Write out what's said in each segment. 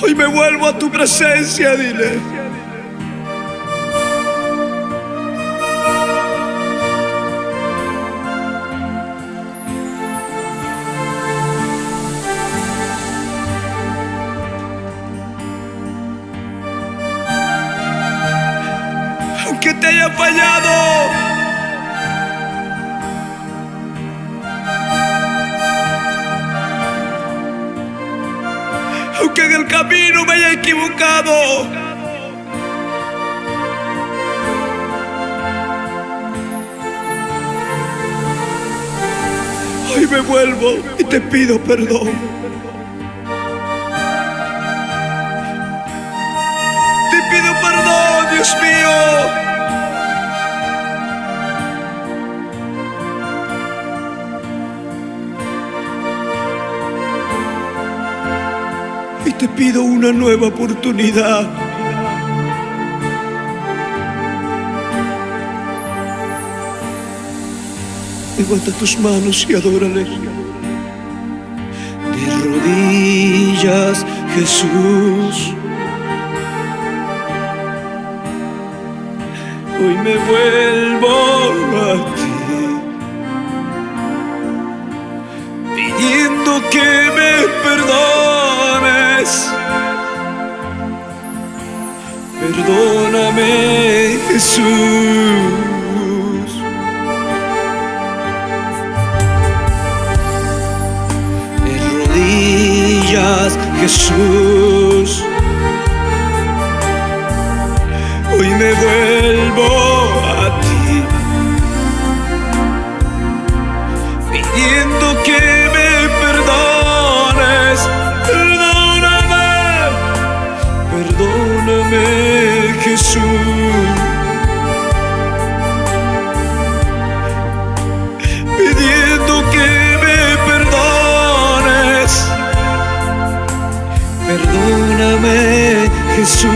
Hoy me vuelvo a tu presencia, dile. Aunque te haya fallado, aunque en el camino me haya equivocado, hoy me vuelvo y te pido perdón. Te pido perdón, Dios mío. Y te pido una nueva oportunidad. Levanta tus manos y adórale. De rodillas, Jesús. Hoy me vuelvo a ti, pidiendo que me perdones. Perdóname, Jesús. De rodillas, Jesús. Hoy me vuelvo a ti, pidiendo que me perdones. Perdóname, perdóname, Jesús. Pidiendo que me perdones. Perdóname, Jesús.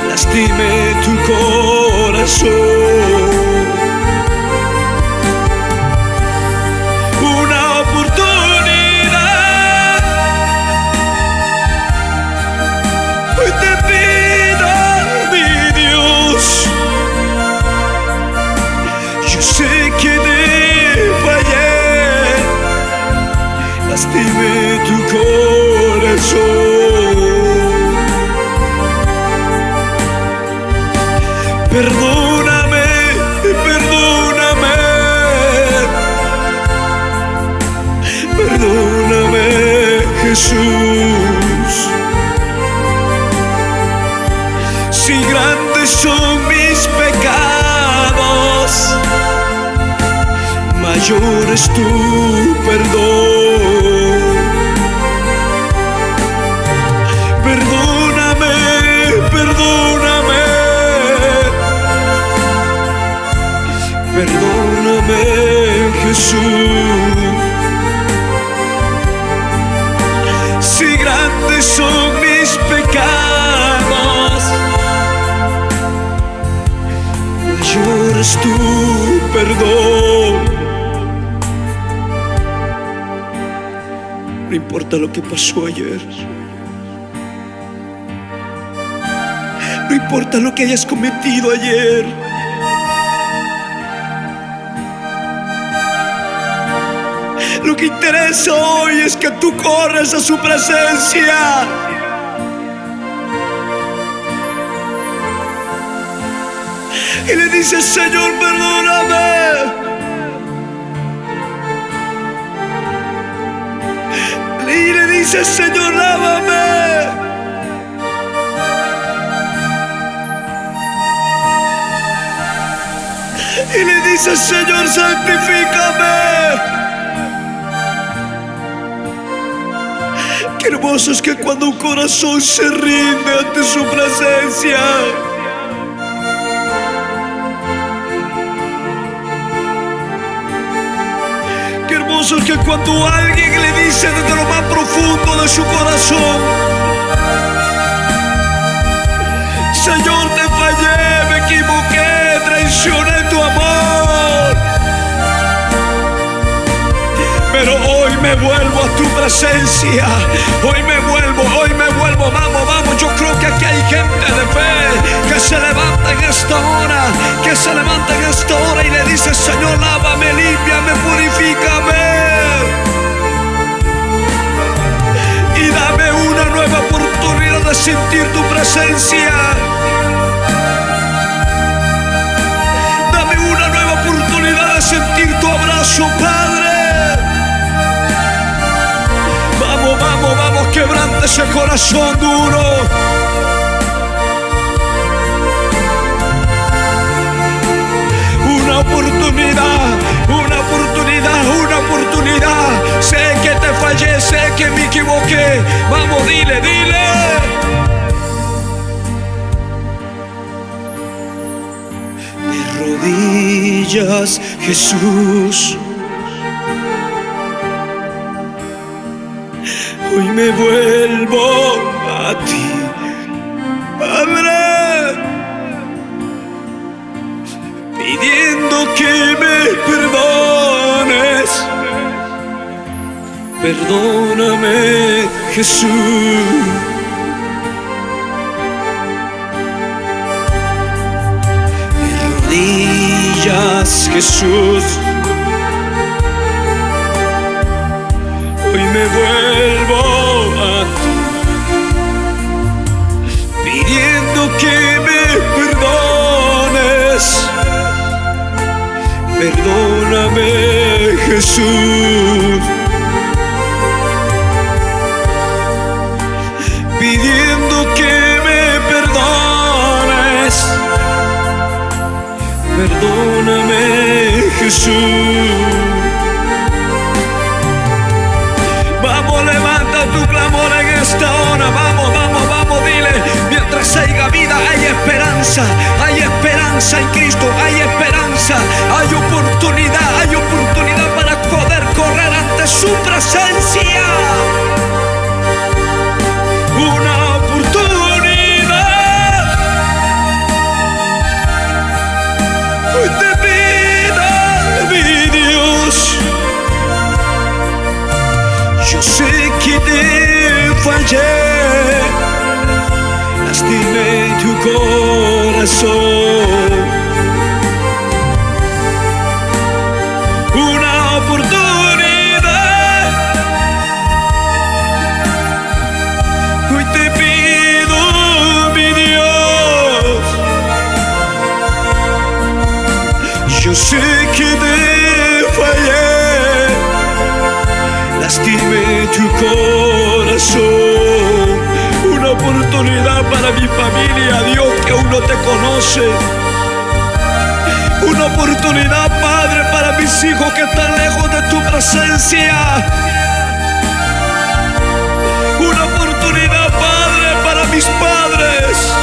Lastimé tu corazón. Una oportunidad. Hoy te pido, mi Dios. Yo sé que te fallé. Lastimé tu corazón. Perdóname, perdóname, perdóname, Jesús. Si grandes son mis pecados, mayor es tu perdón. Perdóname, perdóname. Perdóname, Jesús. Si grandes son mis pecados, mayor es tu perdón. No importa lo que pasó ayer. No importa lo que hayas cometido ayer. Lo que interesa hoy es que tú corres a su presencia. Y le dices: Señor, perdóname. Y le dices: Señor, lávame. Y le dices: Señor, santifícame. Qué hermoso es que cuando un corazón se rinde ante su presencia, hermoso es que cuando alguien le dice desde lo más profundo de su corazón: Señor, te fallé, me equivoqué, traicioné tu amor, pero hoy me vuelvo a tu presencia, hoy me vuelvo, vamos, yo creo que aquí hay gente de fe que se levanta en esta hora, y le dice: Señor, lávame, límpiame, purifícame, y dame una nueva oportunidad de sentir tu presencia, dame una nueva oportunidad de sentir tu abrazo, Padre. Vamos, quebrante ese corazón duro. Una oportunidad. Sé que te fallé, sé que me equivoqué. Vamos, dile. De rodillas, Jesús, hoy me vuelvo a ti, Padre, pidiendo que me perdones. Perdóname, Jesús. De rodillas, Jesús, hoy me vuelvo a ti, pidiendo que me perdones. Perdóname, Jesús, pidiendo que me perdones. Perdóname, Jesús. Vamos, levanta tu clamor en esta hora. Vamos, dile. Mientras haya vida, hay esperanza en Cristo, hay esperanza, hay oportunidad para poder correr ante su presencia. Una oportunidad. Hoy te pido, mi Dios. Yo sé que te fallé, lastimé tu corazón. Una oportunidad. Hoy te pido, mi Dios. Yo sé que te fallé, lastimé tu corazón. Una oportunidad para mi familia, Dios, que aún no te conoce. Una oportunidad, Padre, para mis hijos que están lejos de tu presencia. Una oportunidad, Padre, para mis padres.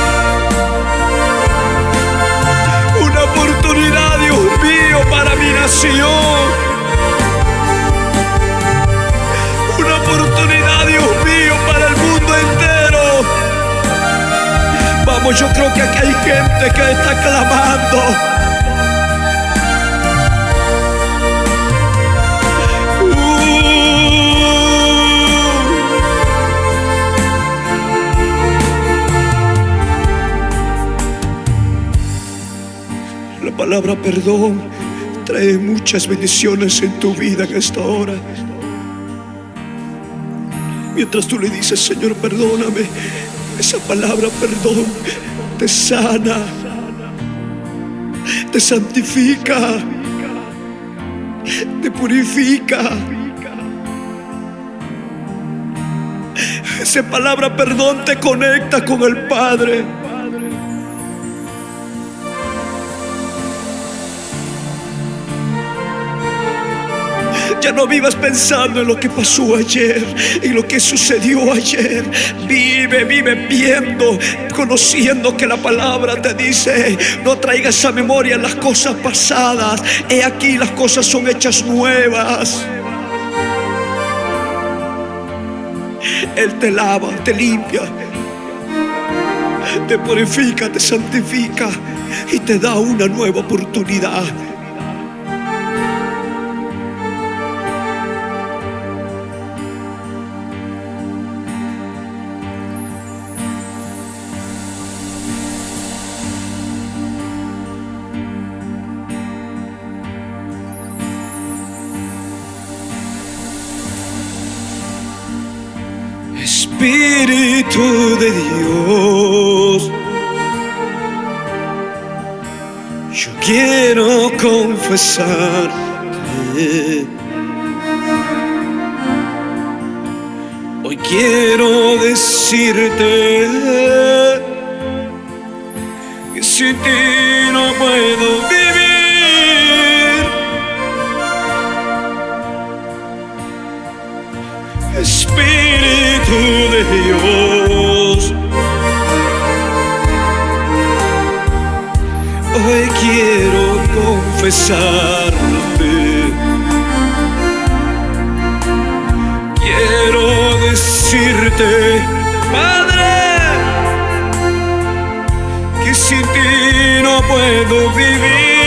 Una oportunidad, Dios mío, para mi nación. Una oportunidad, Dios mío, para el mundo entero. Vamos, yo creo que aquí hay gente que está clamando. La palabra perdón trae muchas bendiciones en tu vida en esta hora. Mientras tú le dices: Señor, perdóname, esa palabra perdón te sana, te santifica, te purifica. Esa palabra perdón te conecta con el Padre. Ya no vivas pensando en lo que pasó ayer y lo que sucedió ayer. Vive viendo, conociendo que la palabra te dice: no traigas a memoria las cosas pasadas. He aquí, las cosas son hechas nuevas. Él te lava, te limpia, te purifica, te santifica y te da una nueva oportunidad. Espíritu de Dios, yo quiero confesarte, hoy quiero decirte que sin ti no puedo vivir. Espíritu de Dios, hoy quiero confesarte, quiero decirte, Padre, que sin ti no puedo vivir.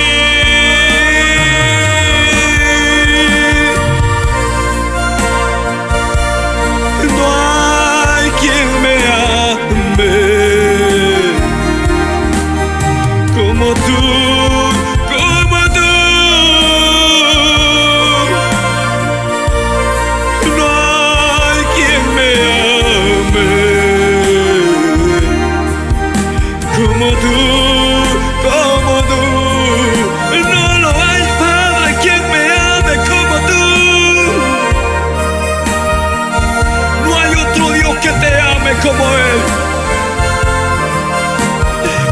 Como Él,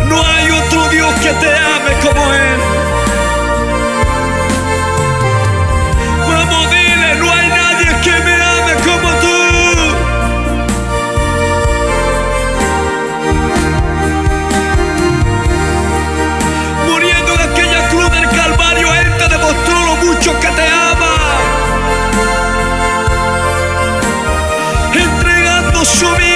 no hay otro Dios que te ame como Él. Vamos, dile, no hay nadie que me ame como tú. Muriendo en aquella cruz del Calvario, Él te demostró lo mucho que te ama, entregando su vida.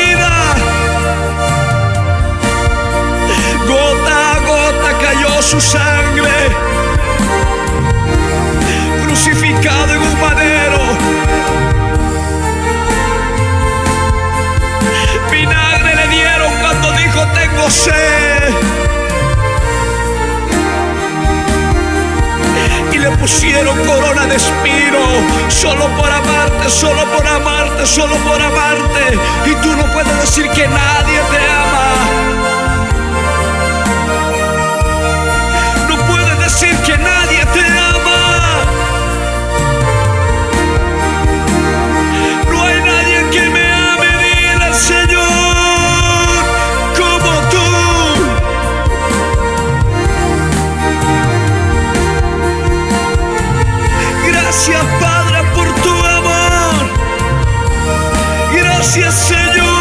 Su sangre, crucificado en un madero. Vinagre le dieron cuando dijo tengo sed, y le pusieron corona de espino, solo por amarte, solo por amarte, solo por amarte. Y tú no puedes decir que nadie te ama. Que nadie te ama. No hay nadie que me ame, dile al Señor, como tú. Gracias, Padre, por tu amor. Gracias, Señor.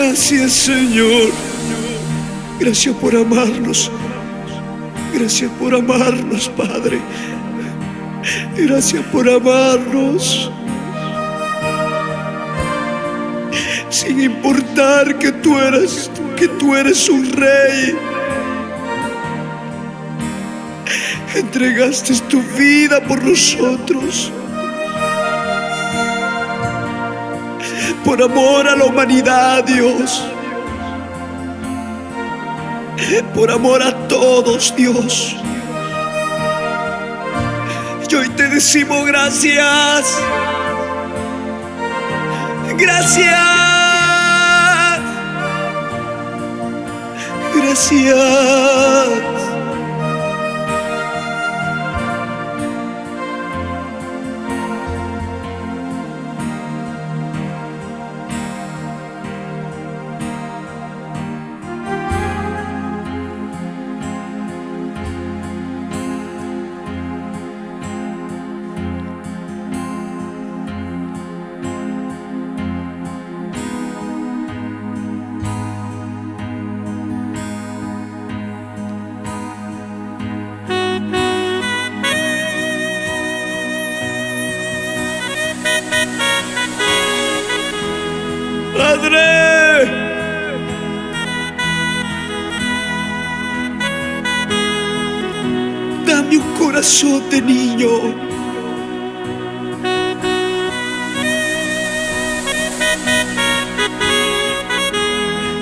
Gracias, Señor. Gracias por amarnos. Gracias por amarnos, Padre. Gracias por amarnos. Sin importar que tú eres un rey. Entregaste tu vida por nosotros. Por amor a la humanidad, Dios. Por amor a todos, Dios. Y hoy te decimos gracias. Gracias. Gracias. Padre, dame un corazón de niño.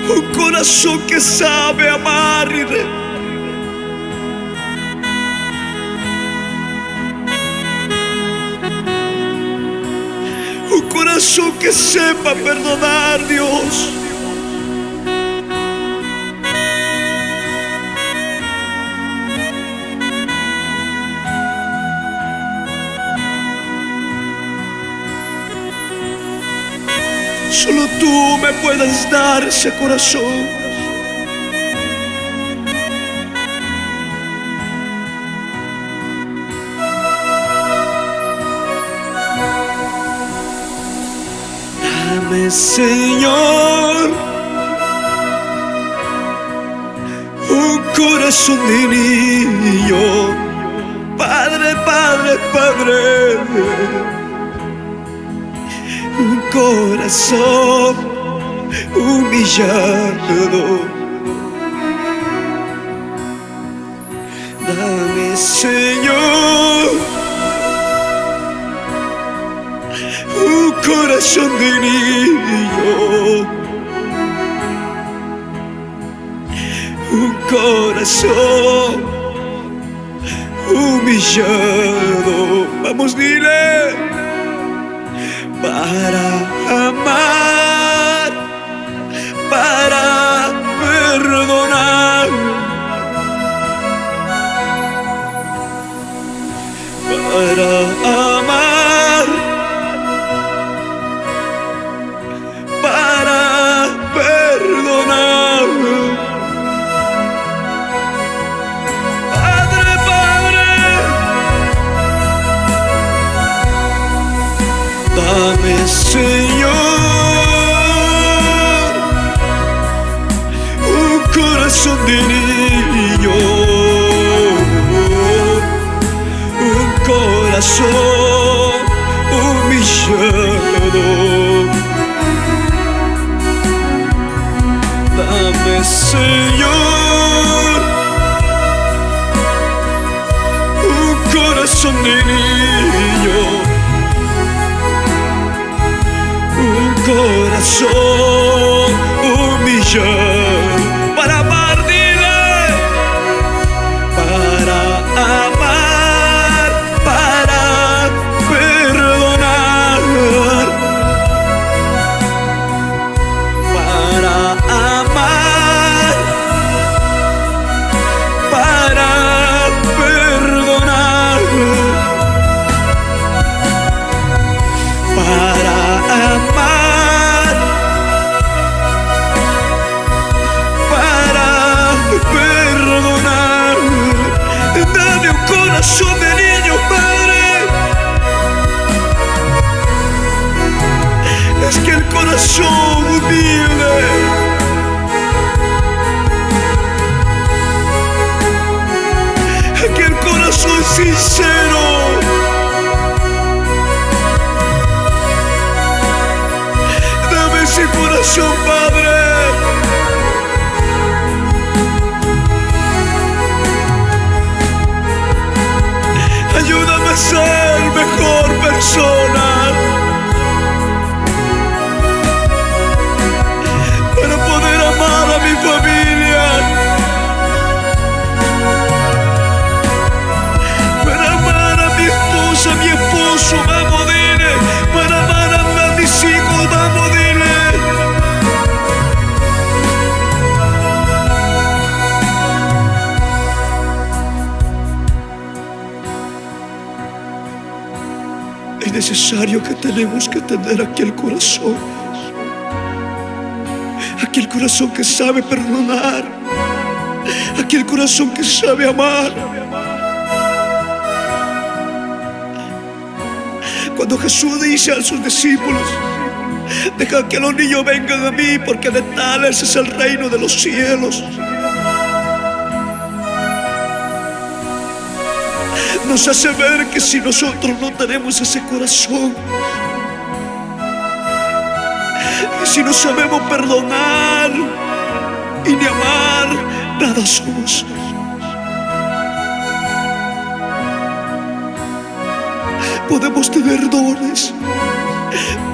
Un corazón que sabe amar y un corazón que sepa perdonar, Dios. Solo tú me puedes dar ese corazón. Dame, Señor, un corazón de niño. Padre, Padre, Padre. Un corazón humillado. Dame, Señor, un corazón de niño. Un corazón humillado. Vamos, dile. Para amar, para perdonar, para amar, para perdonar. Padre, Padre, dame, Señor, un corazón de niño, un corazón humillado. Dame, Señor, un corazón de niño, un corazón humillado. Para amar, dile. Para amar, para perdonar. Para amar, para perdonar. Para amar, para perdonar. Dame un corazón de niño, Padre. Es que el corazón humilde necesario que tenemos que tener aquel corazón. Aquel corazón que sabe perdonar. Aquel corazón que sabe amar. Cuando Jesús dice a sus discípulos: deja que los niños vengan a mí, porque de tales es el reino de los cielos. Nos hace ver que si nosotros no tenemos ese corazón, y si no sabemos perdonar y ni amar, nada somos. Podemos tener dones,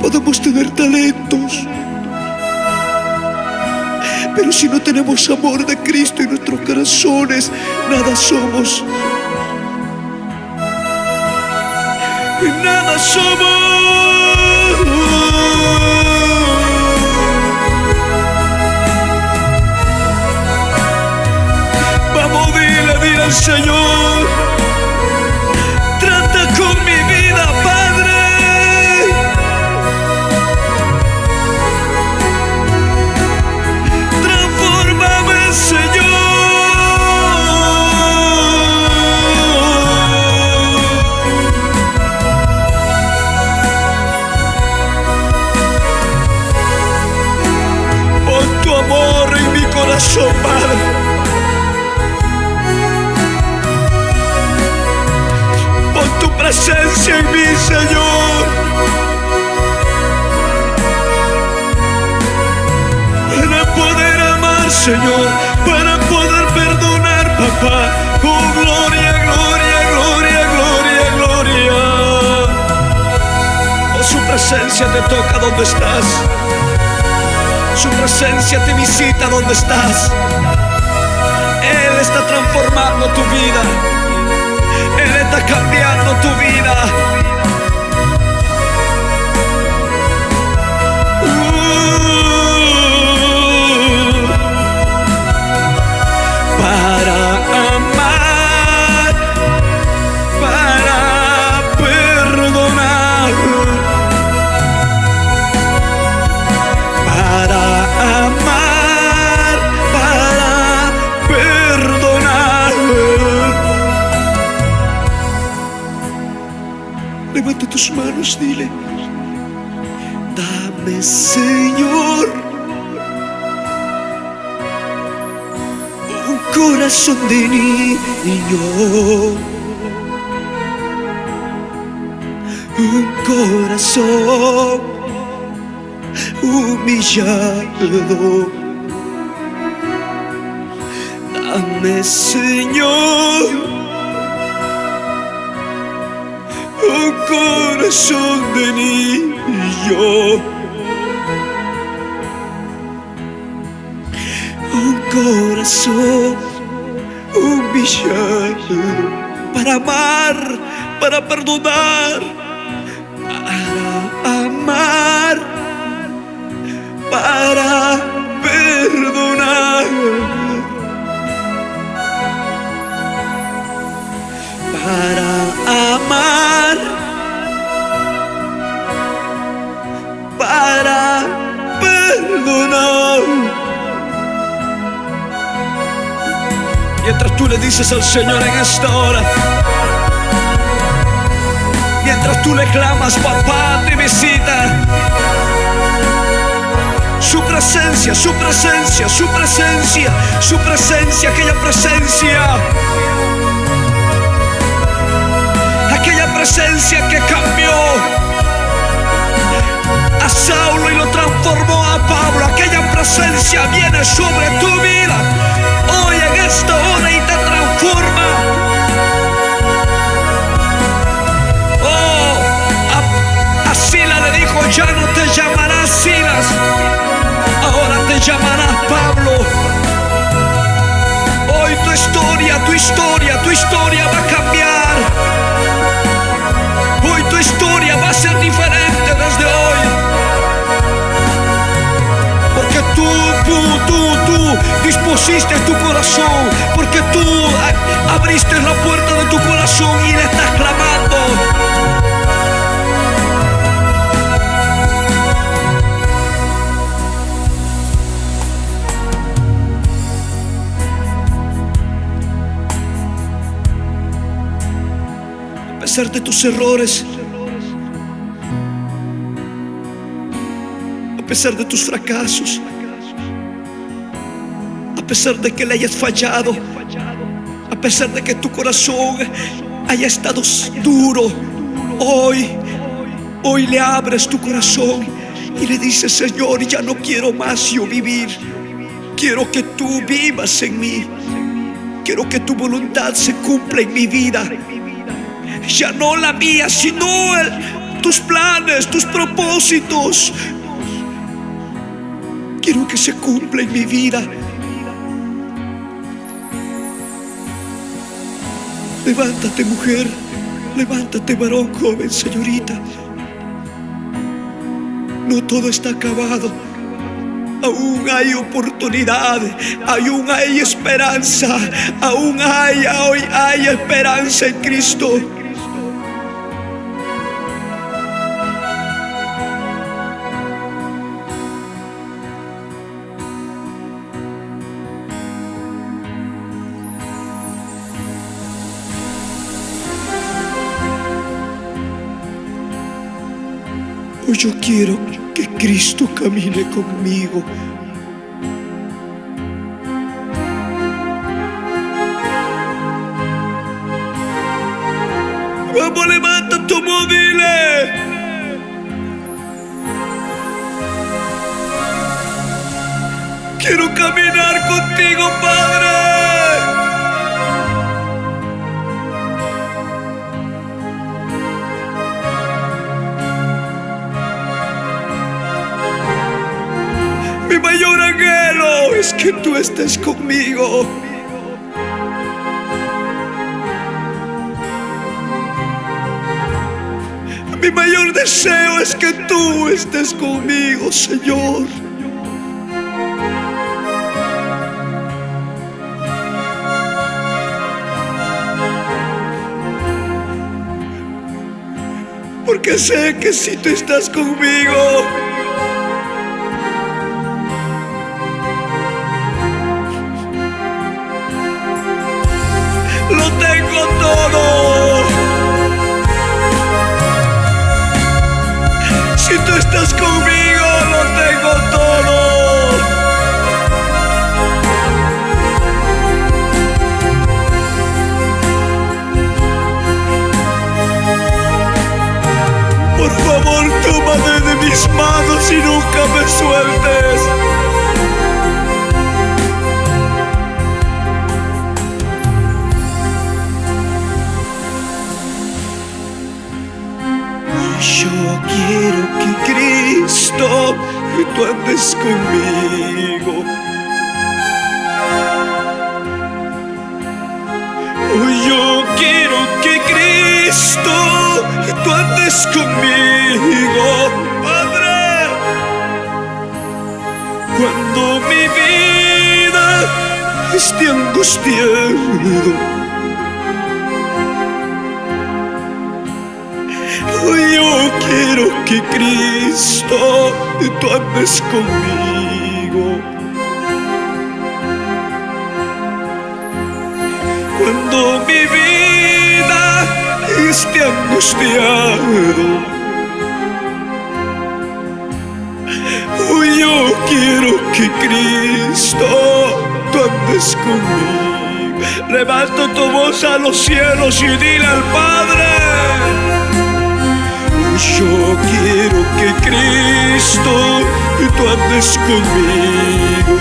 podemos tener talentos, pero si no tenemos amor de Cristo en nuestros corazones, nada somos. Nada somos. Vamos, dile al Señor: trata con mi vida, Padre. Transfórmame, Señor. Amor en mi corazón, Padre. Pon tu presencia en mí, Señor. Para poder amar, Señor. Para poder perdonar, papá. Oh, gloria, gloria, gloria, gloria, gloria. Oh, su presencia te toca donde estás. Su presencia te visita donde estás. Él está transformando tu vida. Él está cambiando tu vida. Para amar, para perdonar, para amar, para perdonar. Levanta tus manos, dile: dame, Señor, un corazón de niño, un corazón humillado. Dame, Señor, un corazón de niño, un corazón humillado, para amar, para perdonar, para amar, para perdonar, para amar, para perdonar. Mientras tú le dices al Señor en esta hora, mientras tú le clamas: papá, te visita. Su presencia, su presencia, su presencia, su presencia, aquella presencia que cambió a Saulo y lo transformó a Pablo. Aquella presencia viene sobre tu vida hoy en esta hora y te transforma. Oh, a Silas le dijo: ya no te llamarás Silas, ahora te llamarás Pablo. Hoy tu historia va a cambiar. Hoy tu historia va a ser diferente desde hoy. Porque tú dispusiste tu corazón. Porque tú abriste la puerta de tu corazón y le estás clamando. pesar de tus errores, a pesar de tus fracasos, a pesar de que le hayas fallado, a pesar de que tu corazón haya estado duro, hoy le abres tu corazón y le dices: Señor, ya no quiero más yo vivir. Quiero que tú vivas en mí. Quiero que tu voluntad se cumpla en mi vida. Ya no la mía, sino tus planes, tus propósitos. Quiero que se cumpla en mi vida. Levántate, mujer. Levántate, varón, joven, señorita. No todo está acabado. Aún hay oportunidad, aún hay esperanza, aún hay esperanza en Cristo. Hoy yo quiero que Cristo camine conmigo. Vamos, levanta tu mano, dile: quiero caminar contigo, Padre. Mi mayor anhelo es que tú estés conmigo. Mi mayor deseo es que tú estés conmigo, Señor. Porque sé que si tú estás conmigo, lo tengo todo. Si tú estás conmigo, lo tengo todo. Por favor, tómame de mis manos y nunca me sueltes. Yo quiero que Cristo, tú andes conmigo. Yo quiero que Cristo, tú andes conmigo, Padre. Cuando mi vida esté angustiado, yo quiero que Cristo, tú andes conmigo. Cuando mi vida esté angustiado, yo quiero que Cristo, tú andes conmigo. Levanta tu voz a los cielos y dile al Padre: yo quiero que Cristo, tú andes conmigo.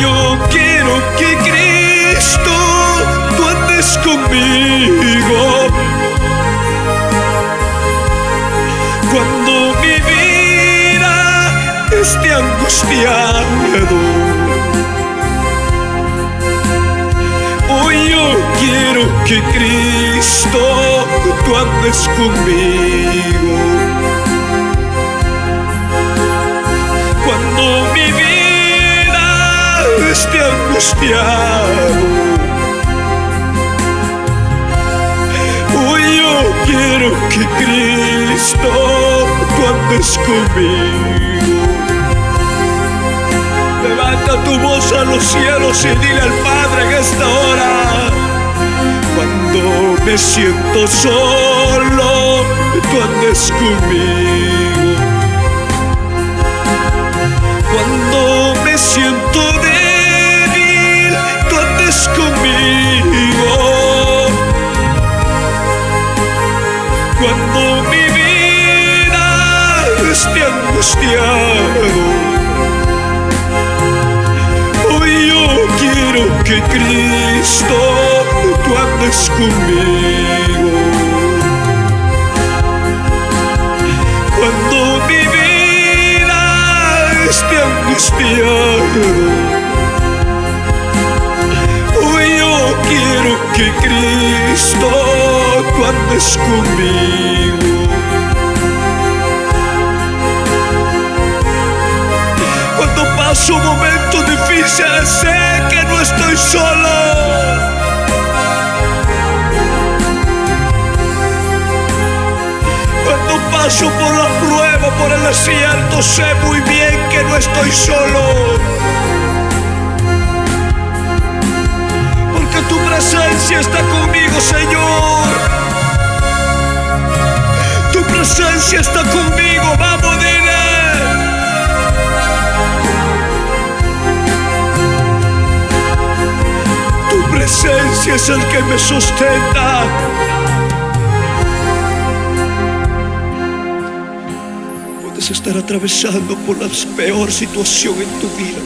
Yo quiero que Cristo, tú andes conmigo. Cuando mi vida esté angustiado, yo quiero que Cristo, tú andes conmigo. Cuando mi vida esté angustiado, yo quiero que Cristo, tú andes conmigo. Levanta tu voz a los cielos y dile al Padre en esta hora: cuando me siento solo, tú andes conmigo. Cuando me siento débil, tú andes conmigo. Cuando mi vida esté angustiado, hoy yo quiero que Cristo tú andes conmigo. Cuando mi vida esté angustiado, hoy yo quiero que Cristo tú andes conmigo. Cuando paso momentos difíciles, sé que no estoy solo. Cuando paso por la prueba, por el desierto, sé muy bien que no estoy solo. Porque tu presencia está conmigo, Señor. Tu presencia está conmigo, vamos, dile. Tu presencia es el que me sustenta. Puedes estar atravesando por la peor situación en tu vida,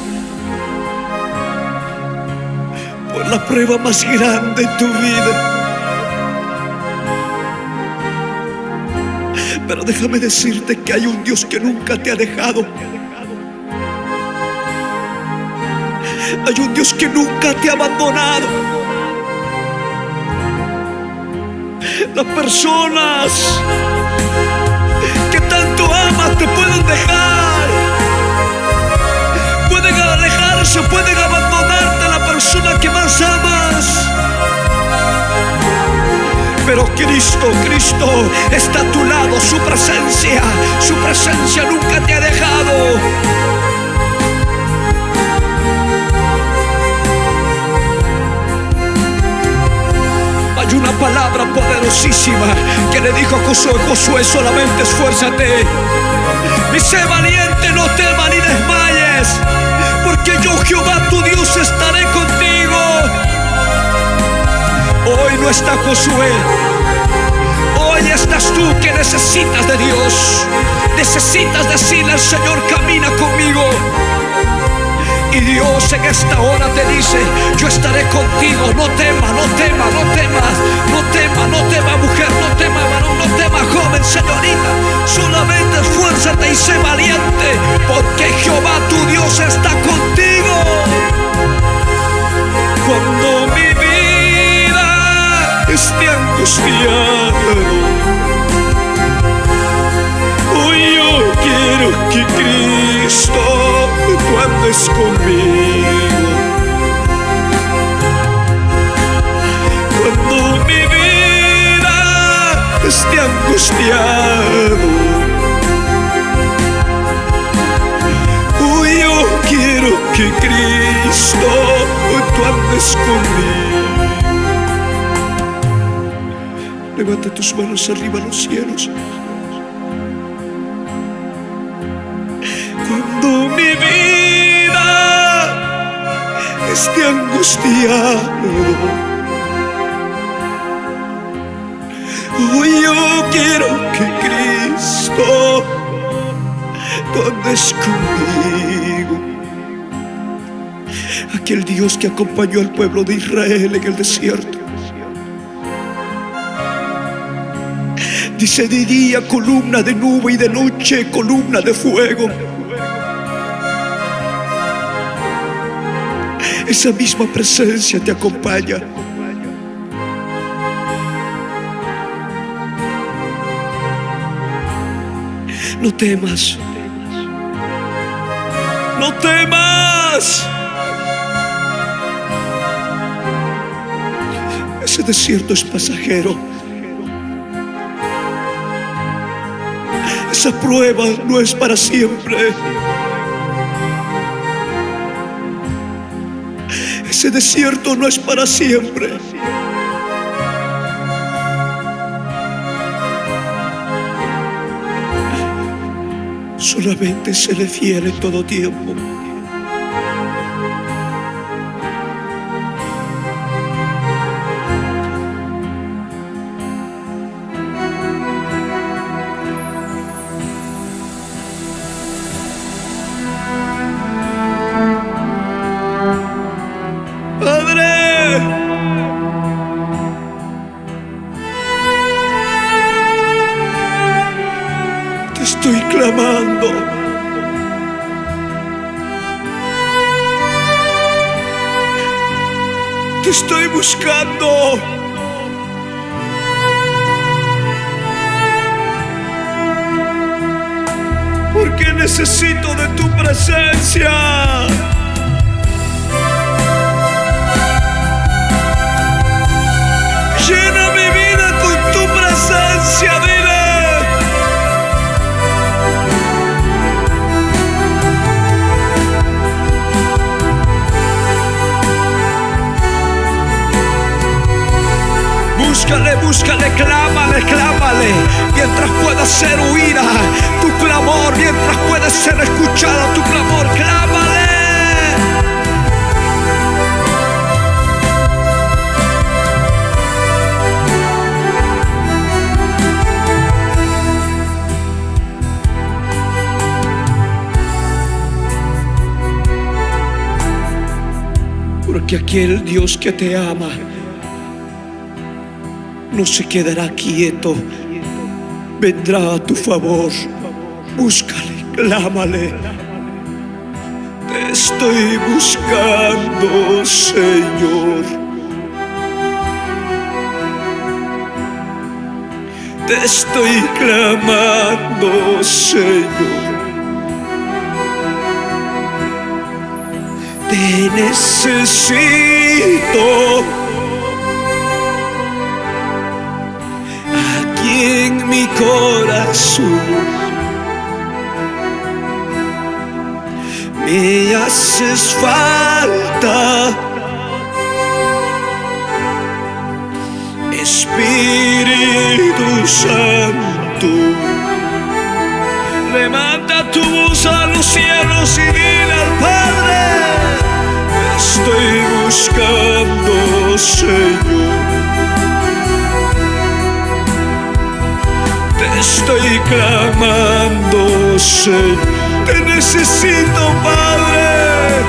por la prueba más grande en tu vida. Pero déjame decirte que hay un Dios que nunca te ha dejado. Hay un Dios que nunca te ha abandonado. Las personas que tanto amas te pueden dejar, pueden alejarse, pueden abandonarte, la persona que más amas. Pero Cristo está a tu lado. Su presencia nunca te ha dejado. Hay una palabra poderosísima que le dijo a Josué: Josué, solamente esfuérzate y sé valiente, no temas ni desmayes, porque yo, Jehová tu Dios, estaré contigo. Hoy no está Josué, hoy estás tú que necesitas de Dios. Necesitas decirle al Señor: camina conmigo. Y Dios en esta hora te dice: yo estaré contigo. No temas, no temas, no temas, no temas, no temas, mujer, no temas, varón, no temas, joven, señorita. Solamente esfuérzate y sé valiente, porque Jehová tu Dios está contigo. Cuando mi vida esté angustiada, hoy yo quiero que Cristo tú andes conmigo. Cuando mi vida esté angustiado, hoy yo quiero que Cristo tú andes conmigo. Levanta tus manos arriba a los cielos. Cuando mi vida esté angustiado, hoy yo quiero que Cristo tú andes conmigo. Aquel Dios que acompañó al pueblo de Israel en el desierto, dice: de día columna de nube y de noche columna de fuego. Esa misma presencia te acompaña. No temas, no temas. Ese desierto es pasajero. Esa prueba no es para siempre. Ese desierto no es para siempre. Solamente se le fiel en todo tiempo. Padre, te estoy clamando. Te estoy buscando. Porque necesito de tu presencia. Llena mi vida con tu presencia, dile. Búscale, búscale, clámale, clámale. Mientras pueda ser oída tu clamor, mientras pueda ser escuchado tu clamor, clámale. Porque aquel Dios que te ama no se quedará quieto, vendrá a tu favor. Búscale, clámale. Te estoy buscando, Señor. Te estoy clamando, Señor. Te necesito. En mi corazón me haces falta, Espíritu Santo. Levanta tu voz a los cielos y dile al Padre: te estoy buscando, Señor. Te estoy clamando, Señor. Te necesito, Padre.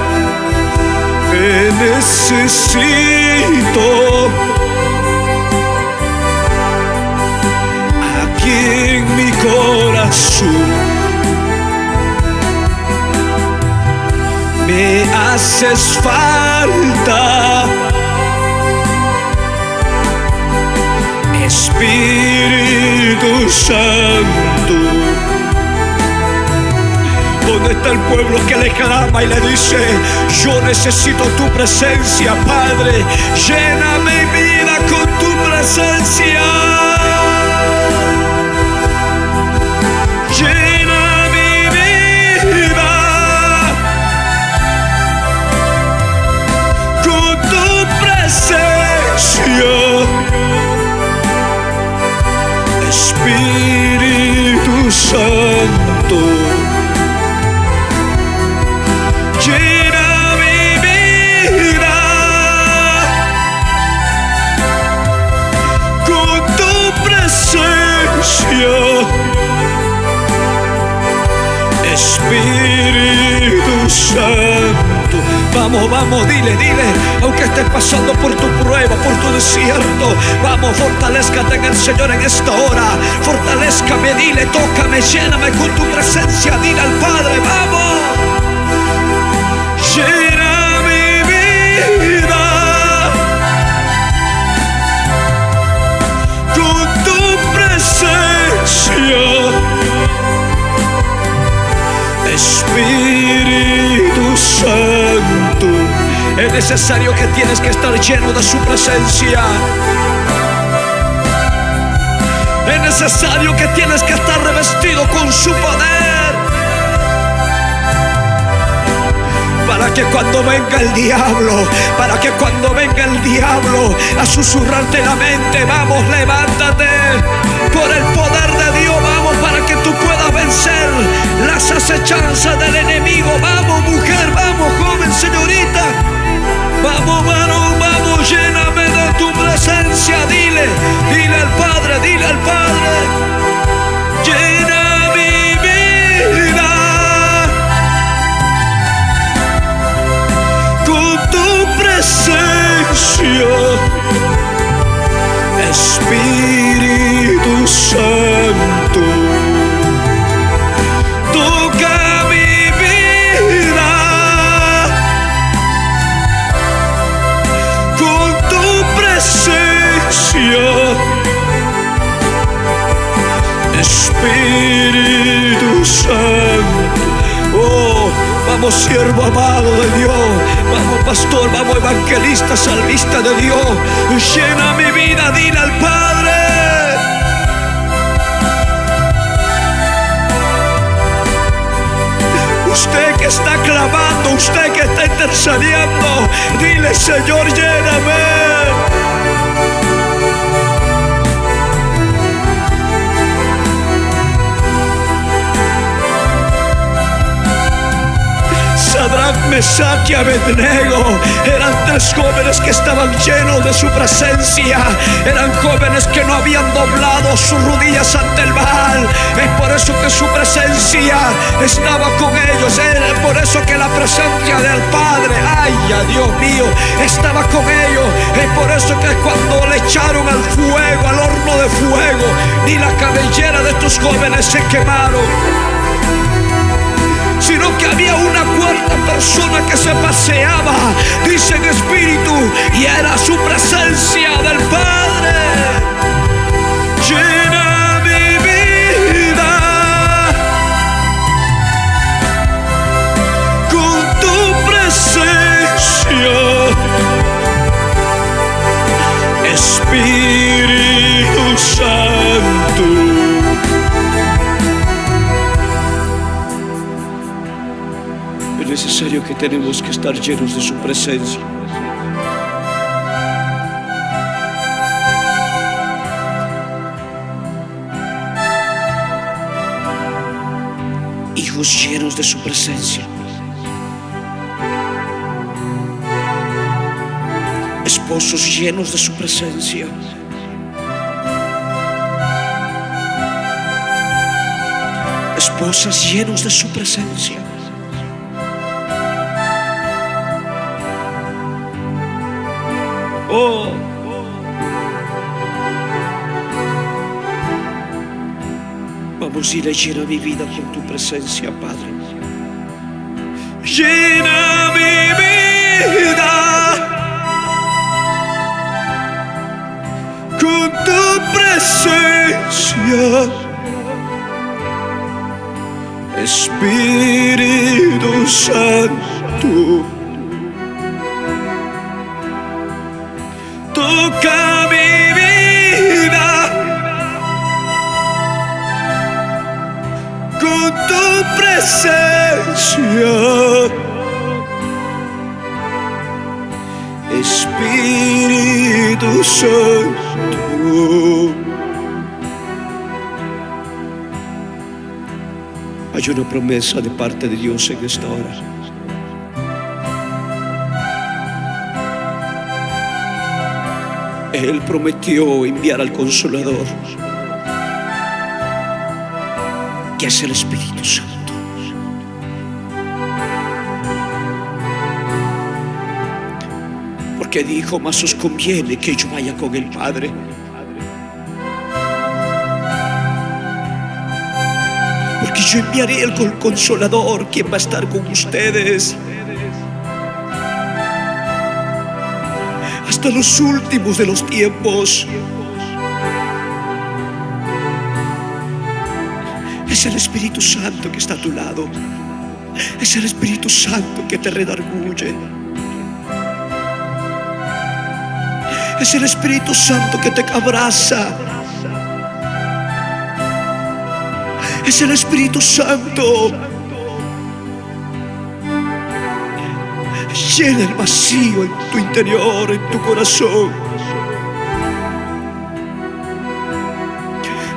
Te necesito. Aquí en mi corazón me haces falta, Espíritu Santo. ¿Dónde está el pueblo que le clama y le dice: yo necesito tu presencia, Padre? Llena mi vida con tu presencia. Llena mi vida con tu presencia. Espíritu Santo, llena mi vida con tu presencia. Espíritu Santo. Vamos, vamos, dile, dile. Aunque estés pasando por tu prueba, por tu desierto, vamos, fortalézcate en el Señor en esta hora. Fortalézcame, dile, tócame, lléname con tu presencia. Dile al Padre: vamos, llena mi vida con tu presencia. Espíritu Santo. Es necesario que tienes que estar lleno de su presencia. Es necesario que tienes que estar revestido con su poder, para para que cuando venga el diablo, a susurrarte la mente, vamos, levántate por el poder de Dios, vamos, para que tú puedas vencer las acechanzas del enemigo. Vamos, mujer, vamos, joven, señorita, vamos, varón, vamos, lléname de tu presencia. Dile al Padre, llena mi vida con tu presencia, Espíritu Santo. Toca mi vida con tu presencia, Espíritu Santo. Oh, vamos, siervo amado de Dios, vamos, pastor, vamos, evangelista, salmista de Dios, llena mi vida, dile al Padre. Usted que está clamando, usted que está intercediendo, dile: Señor, lléname. Sadrach, Mesach y Abednego eran tres jóvenes que estaban llenos de su presencia. Eran jóvenes que no habían doblado sus rodillas ante el Baal. Es por eso que su presencia estaba con ellos. Es por eso que la presencia del Padre, ay, Dios mío, estaba con ellos. Es por eso que cuando le echaron al fuego, al horno de fuego, ni la cabellera de estos jóvenes se quemaron, sino que había una cuarta persona que se paseaba, dice en espíritu, y era su presencia del Padre. Llena mi vida con tu presencia, Espíritu Santo. Es necesario que tenemos que estar llenos de su presencia. Hijos llenos de su presencia. Esposos llenos de su presencia. Esposas llenos de su presencia. Oh, vamos, dile: llena mi vida con tu presencia, Padre. Llena mi vida con tu presencia, Espíritu Santo. Toca mi vida con tu presencia, Espíritu Santo. Hay una promesa de parte de Dios en esta hora. Él prometió enviar al Consolador, que es el Espíritu Santo. Porque dijo: más os conviene que yo vaya con el Padre. Porque yo enviaré el Consolador, quien va a estar con ustedes hasta los últimos de los tiempos. Es el Espíritu Santo que está a tu lado. Es el Espíritu Santo que te redarguye. Es el Espíritu Santo que te abraza. Es el Espíritu Santo Llena el vacío en tu interior, en tu corazón.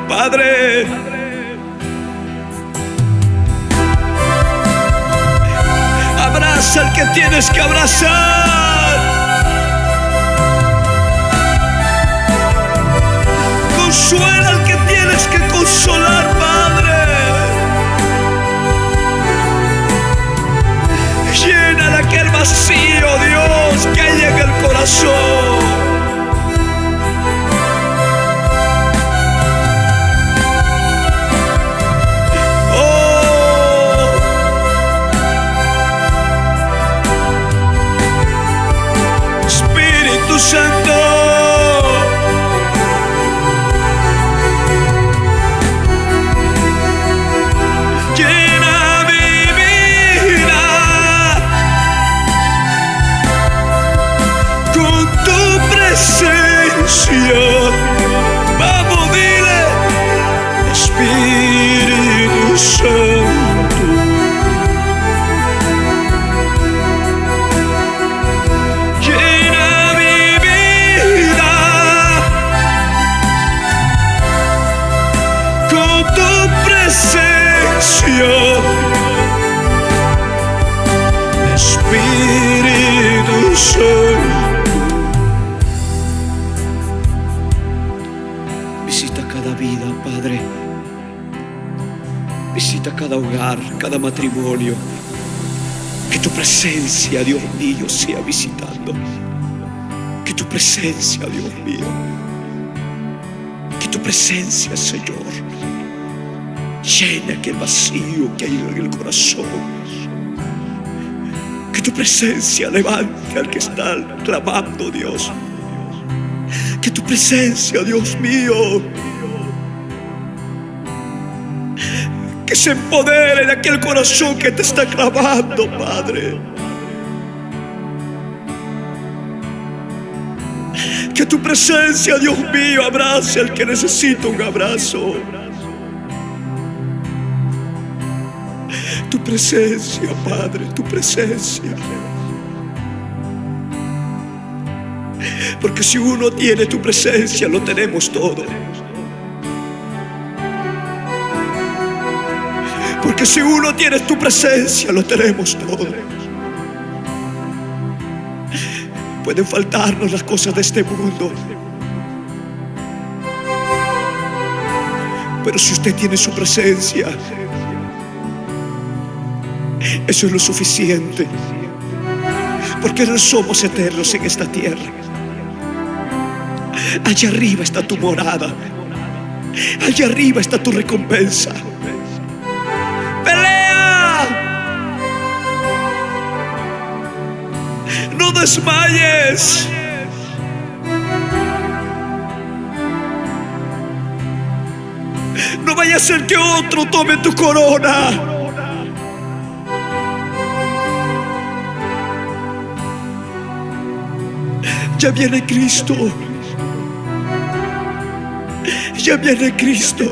Padre, abraza al que tienes que abrazar. Consuela al que tienes que consolar, Padre. Llena de aquel vacío, Dios, que hay en el corazón. Santo, llena mi vida con tu presencia. Vamos, dile, Espíritu Santo. Espíritu Santo, visita cada vida, Padre. Visita cada hogar, cada matrimonio. Que tu presencia, Dios mío, sea visitando. Que tu presencia, Dios mío. Que tu presencia, Señor, llena aquel vacío que hay en el corazón. Que tu presencia levante al que está clamando, Dios. Que tu presencia, Dios mío, que se empodere de aquel corazón que te está clamando, Padre. Que tu presencia, Dios mío, abrace al que necesita un abrazo. Tu presencia, Padre, tu presencia. Porque si uno tiene tu presencia, lo tenemos todo. Porque si uno tiene tu presencia, lo tenemos todo. Pueden faltarnos las cosas de este mundo, pero si usted tiene su presencia, eso es lo suficiente. Porque no somos eternos en esta tierra. Allá arriba está tu morada. Allá arriba está tu recompensa. ¡Pelea! No desmayes. No vaya a ser que otro tome tu corona. Ya viene Cristo. Ya viene Cristo.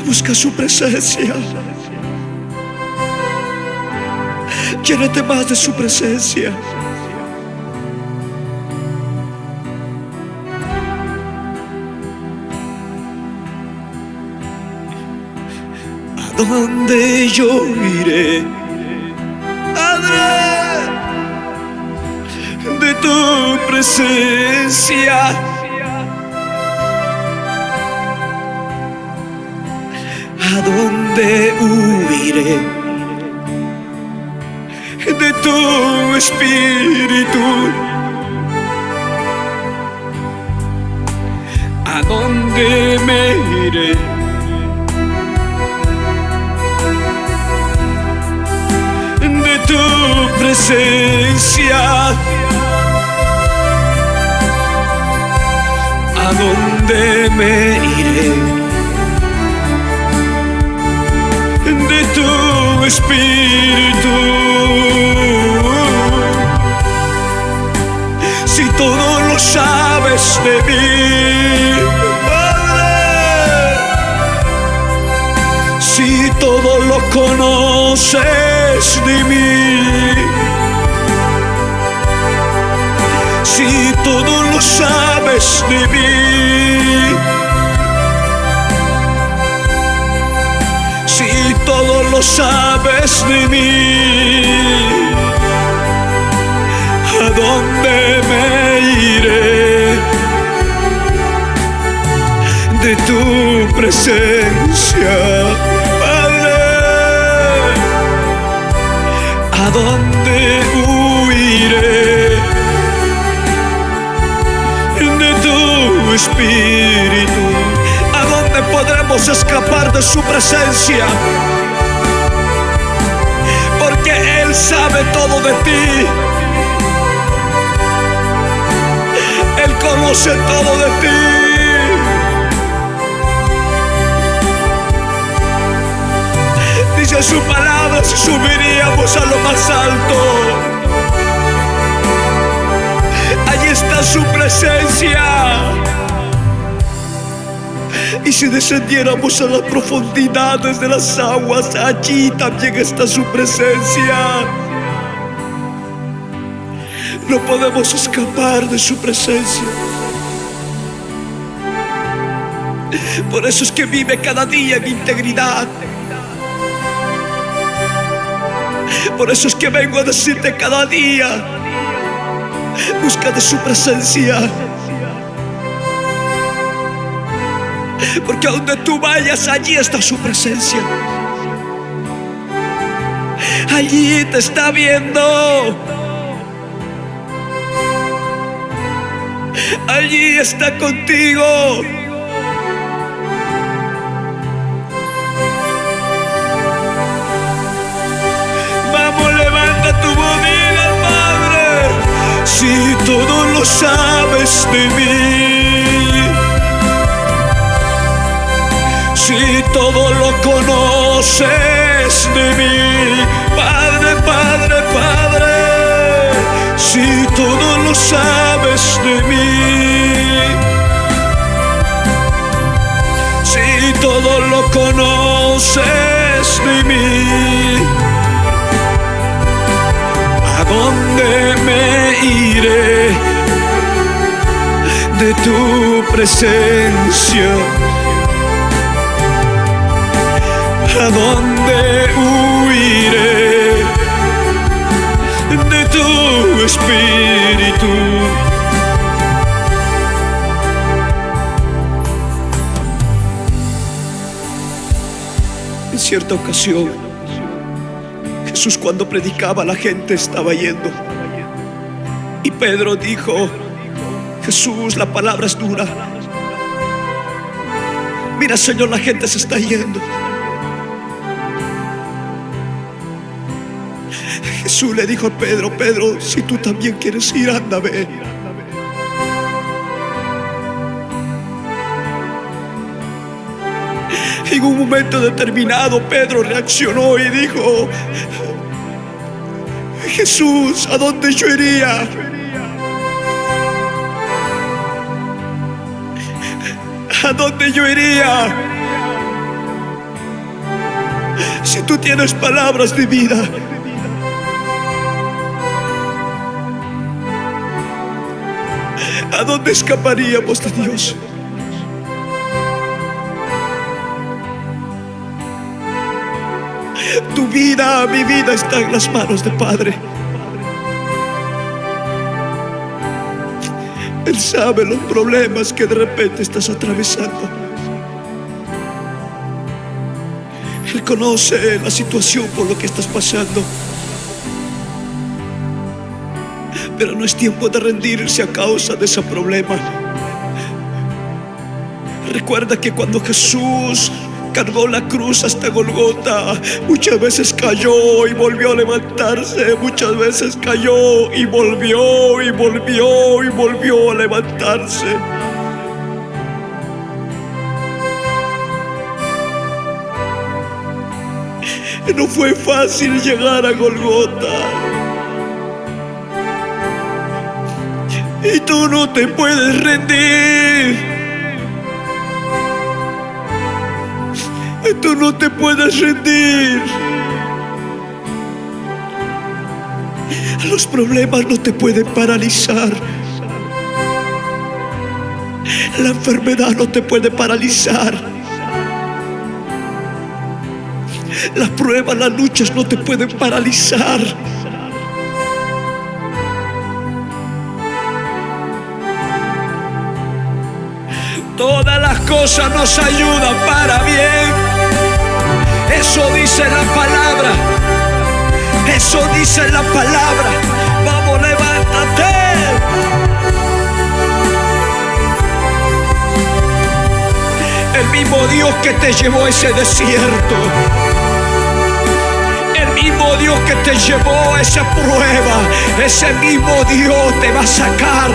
Busca su presencia. Llénate más de su presencia. ¿A dónde yo iré, Padre, de tu presencia? ¿A dónde huiré de tu espíritu? ¿A dónde me iré de tu presencia? ¿A dónde me iré de tu espíritu? Si todo lo sabes de mí, Padre, si todo lo conoces de mí, si todo lo sabes de mí, si todo lo sabes de mí, ¿a dónde me iré de tu presencia, Padre? ¿A dónde huiré de tu espíritu? ¿A dónde podremos escapar de su presencia? Porque Él sabe todo de ti. Él conoce todo de ti. Dice su palabra, si subiríamos a lo más alto, allí está su presencia. Y si descendiéramos a las profundidades de las aguas, allí también está su presencia. No podemos escapar de su presencia. Por eso es que vive cada día en integridad. Por eso es que vengo a decirte cada día: busca de su presencia. Porque a donde tú vayas, allí está su presencia. Allí te está viendo. Allí está contigo. Vamos, levanta tu voz, dile al Padre: si todo lo sabes de mí, si todo lo conoces de mí, Padre, Padre, Padre, si todo lo sabes de mí, si todo lo conoces de mí, ¿a dónde me iré de tu presencia? ¿A dónde huiré de tu espíritu? En cierta ocasión, Jesús, cuando predicaba, la gente estaba yendo. Y Pedro dijo: Jesús, la palabra es dura. Mira, Señor, la gente se está yendo. Jesús le dijo a Pedro: Pedro, si tú también quieres ir, anda, ve. En un momento determinado, Pedro reaccionó y dijo: Jesús, ¿a dónde yo iría? ¿A dónde yo iría? Si tú tienes palabras de vida. ¿A dónde escaparíamos de Dios? Tu vida, mi vida está en las manos del Padre. Él sabe los problemas que de repente estás atravesando. Él conoce la situación por lo que estás pasando. Pero no es tiempo de rendirse a causa de ese problema. Recuerda que cuando Jesús cargó la cruz hasta Golgota, muchas veces cayó y volvió a levantarse. Muchas veces cayó y volvió y volvió y volvió a levantarse. No fue fácil llegar a Golgota. Y tú no te puedes rendir. Tú no te puedes rendir. Los problemas no te pueden paralizar. La enfermedad no te puede paralizar. Las pruebas, las luchas no te pueden paralizar. Todas las cosas nos ayudan para bien. Eso dice la palabra. Eso dice la palabra. Vamos, levántate. El mismo Dios que te llevó a ese desierto, el mismo Dios que te llevó a esa prueba, ese mismo Dios te va a sacar.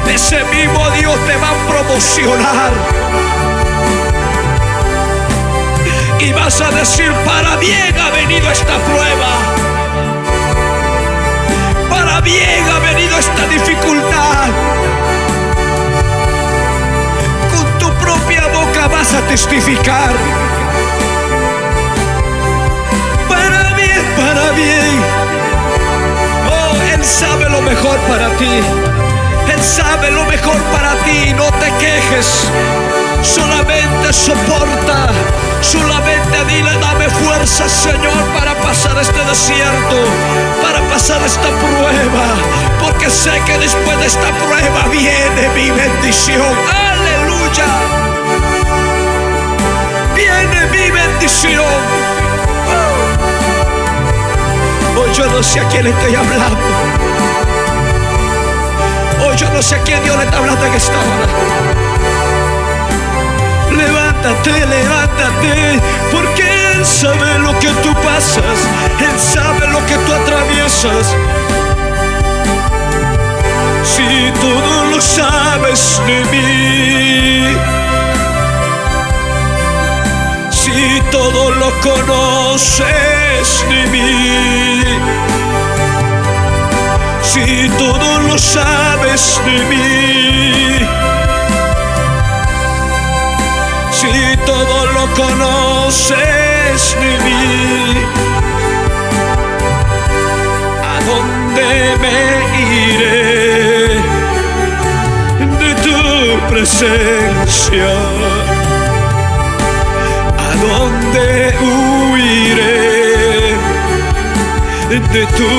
Ese mismo Dios te va a promocionar. Y vas a decir: para bien ha venido esta prueba. Para bien ha venido esta dificultad. Con tu propia boca vas a testificar. Para bien, para bien. Oh, Él sabe lo mejor para ti. Él sabe lo mejor para ti. No te quejes. Solamente soporta. Solamente dile: dame fuerza, Señor, para pasar este desierto, para pasar esta prueba, porque sé que después de esta prueba viene mi bendición. Aleluya. Viene mi bendición. Hoy yo no sé a quién le estoy hablando. Hoy yo no sé a quién Dios le está hablando en esta hora. Levántate, levántate, porque Él sabe lo que tú pasas. Él sabe lo que tú atraviesas. Si todo lo sabes de mí, si todo lo conoces de mí, si todo lo sabes de mí, si todo lo conoces de mí, ¿a dónde me iré de tu presencia? ¿A dónde huiré de tu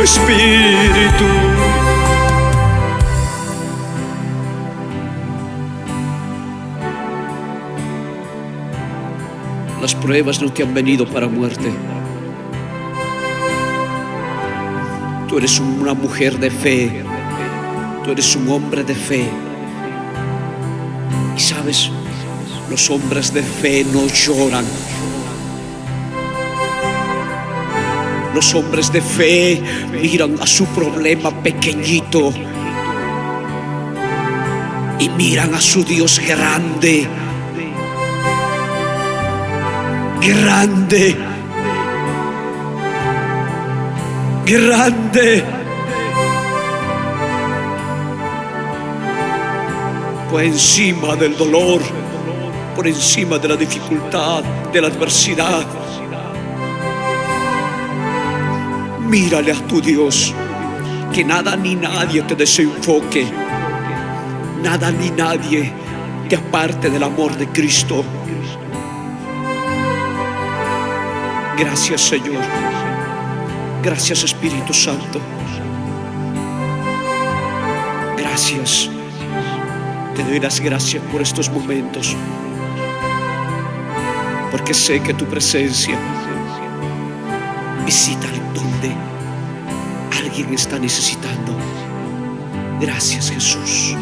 espíritu? Las pruebas no te han venido para muerte. Tú eres una mujer de fe. Tú eres un hombre de fe. Y sabes, los hombres de fe no lloran. Los hombres de fe miran a su problema pequeñito y miran a su Dios grande. Grande, grande. Por encima del dolor, por encima de la dificultad, de la adversidad, mírale a tu Dios. Que nada ni nadie te desenfoque. Nada ni nadie te aparte del amor de Cristo. Gracias, Señor. Gracias, Espíritu Santo. Gracias. Te doy las gracias por estos momentos, porque sé que tu presencia visita donde alguien está necesitando. Gracias, Jesús.